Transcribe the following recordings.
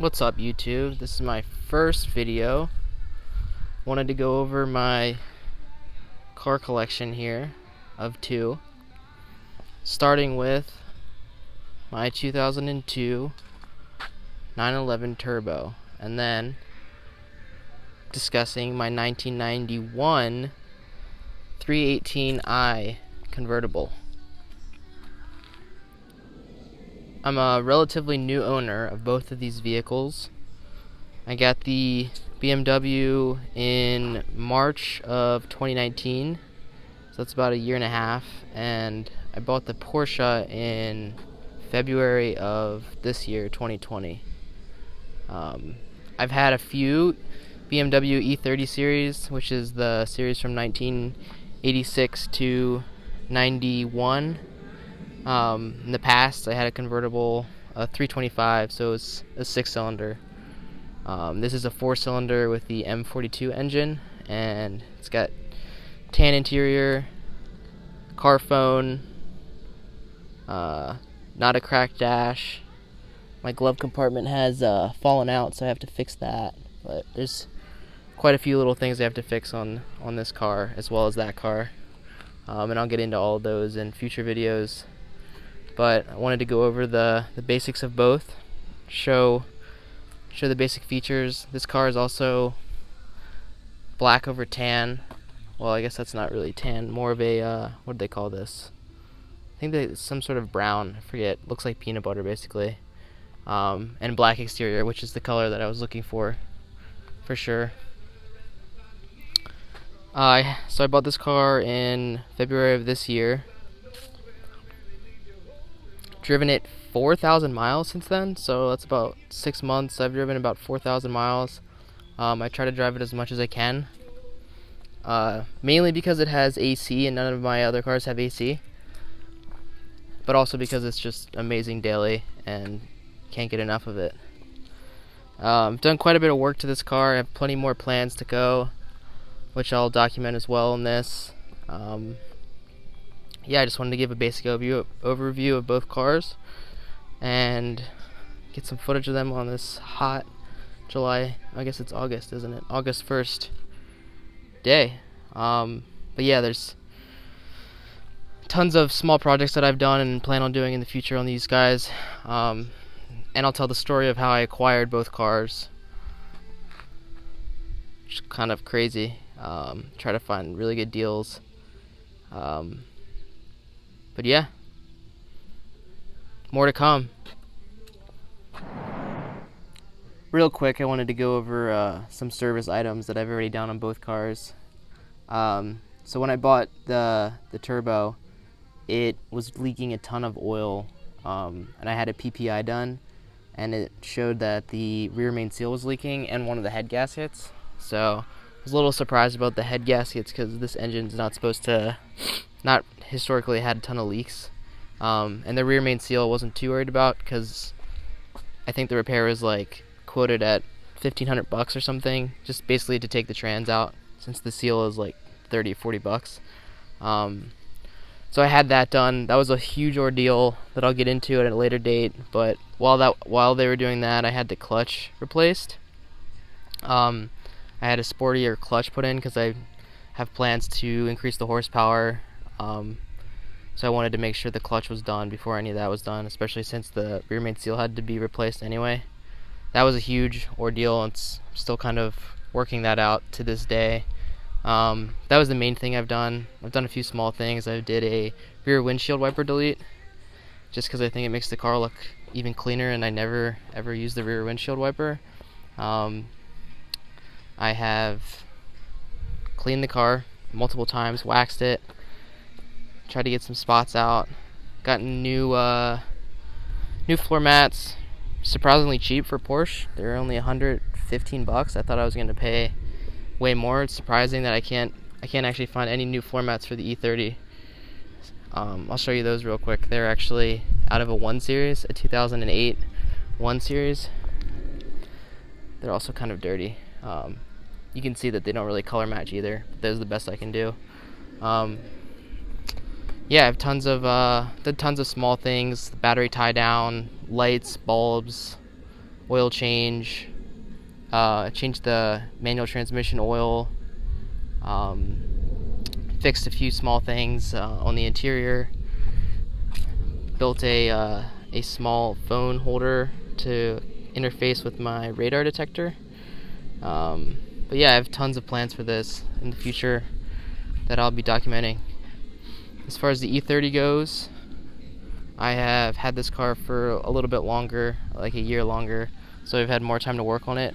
What's up, YouTube? This is my first video. Wanted to go over my car collection here of two, starting with my 2002 911 Turbo, and then discussing my 1991 318i convertible. I'm a relatively new owner of both of these vehicles. I got the BMW in March of 2019, so that's about a year and a half, and I bought the Porsche in February of this year, 2020. I've had a few BMW E30 series, which is the series from 1986 to 91. In the past, I had a convertible, a 325, so it's a 6-cylinder. This is a 4-cylinder with the M42 engine, and it's got tan interior, car phone, not a cracked dash. My glove compartment has fallen out, so I have to fix that. But there's quite a few little things I have to fix on this car, as well as that car. And I'll get into all of those in future videos. But I wanted to go over the basics of both, show the basic features. This car is also black over tan. Well, I guess that's not really tan, more of a what do they call this? I think it's some sort of brown. I forget. Looks like peanut butter basically. And black exterior, which is the color that I was looking for sure. So I bought this car in February of this year. Driven it 4,000 miles since then, so that's about 6 months. I've driven about 4,000 miles. I try to drive it as much as I can, mainly because it has AC and none of my other cars have AC, but also because it's just amazing daily and can't get enough of it. I've done quite a bit of work to this car. I have plenty more plans to go, which I'll document as well in this. Yeah, I just wanted to give a basic overview of both cars and get some footage of them on this hot July, I guess it's August, isn't it? August 1st day. But yeah, there's tons of small projects that I've done and plan on doing in the future on these guys. And I'll tell the story of how I acquired both cars. Which is kind of crazy. Try to find really good deals. But yeah, more to come. Real quick, I wanted to go over some service items that I've already done on both cars. So when I bought the Turbo, it was leaking a ton of oil, and I had a PPI done, and it showed that the rear main seal was leaking and one of the head gaskets. So I was a little surprised about the head gaskets because this engine's not historically had a ton of leaks, and the rear main seal I wasn't too worried about because I think the repair was like quoted at $1,500 or something, just basically to take the trans out, since the seal is like $30-40. So I had that done. That was a huge ordeal that I'll get into at a later date. But while they were doing that, I had the clutch replaced. I had a sportier clutch put in because I have plans to increase the horsepower. So I wanted to make sure the clutch was done before any of that was done, especially since the rear main seal had to be replaced anyway. That was a huge ordeal, and it's still kind of working that out to this day. That was the main thing I've done. I've done a few small things. I did a rear windshield wiper delete, just because I think it makes the car look even cleaner, and I never ever use the rear windshield wiper. I have cleaned the car multiple times, waxed it, tried to get some spots out, gotten new floor mats, surprisingly cheap for Porsche. They're only $115. I thought I was going to pay way more. It's surprising that I can't actually find any new floor mats for the E30. I'll show you those real quick. They're actually out of a 1 Series, a 2008 1 Series. They're also kind of dirty. You can see that they don't really color match either. Those are the best I can do. Yeah, I have did tons of small things, battery tie down, lights, bulbs, oil change, changed the manual transmission oil, fixed a few small things on the interior, built a small phone holder to interface with my radar detector. But yeah, I have tons of plans for this in the future that I'll be documenting. As far as the E30 goes, I have had this car for a little bit longer, like a year longer, so I've had more time to work on it.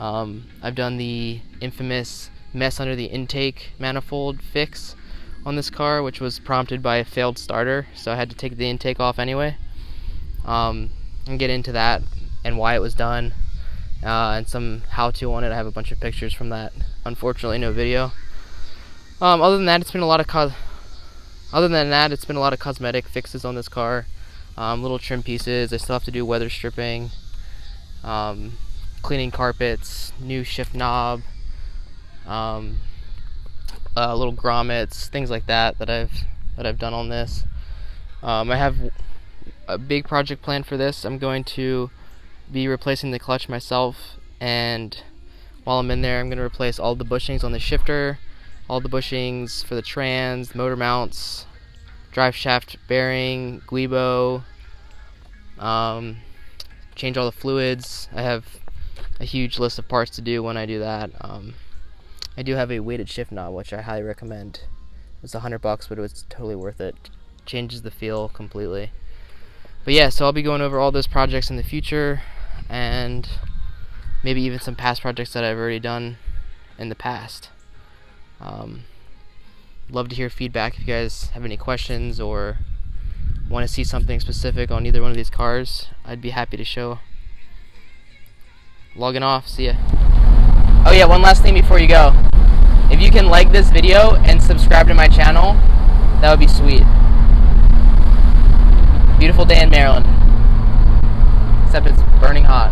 I've done the infamous mess under the intake manifold fix on this car, which was prompted by a failed starter, so I had to take the intake off anyway. And get into that and why it was done, and some how-to on it. I have a bunch of pictures from that. Unfortunately, no video. Other than that, it's been a lot of cosmetic fixes on this car. Little trim pieces. I still have to do weather stripping, cleaning carpets, new shift knob, little grommets, things like that I've done on this. I have a big project plan for this. I'm going to be replacing the clutch myself, and while I'm in there, I'm going to replace all the bushings on the shifter, all the bushings for the trans, motor mounts, drive shaft bearing, guibo, change all the fluids. I have a huge list of parts to do when I do that. I do have a weighted shift knob, which I highly recommend. It's $100, but it was totally worth it. Changes the feel completely. But yeah, so I'll be going over all those projects in the future, and maybe even some past projects that I've already done in the past. Love to hear feedback if you guys have any questions or want to see something specific on either one of these cars. I'd be happy to show. Logging off. See ya. Oh yeah, one last thing before you go. If you can like this video and subscribe to my channel, that would be sweet. Beautiful day in Maryland, except it's burning hot.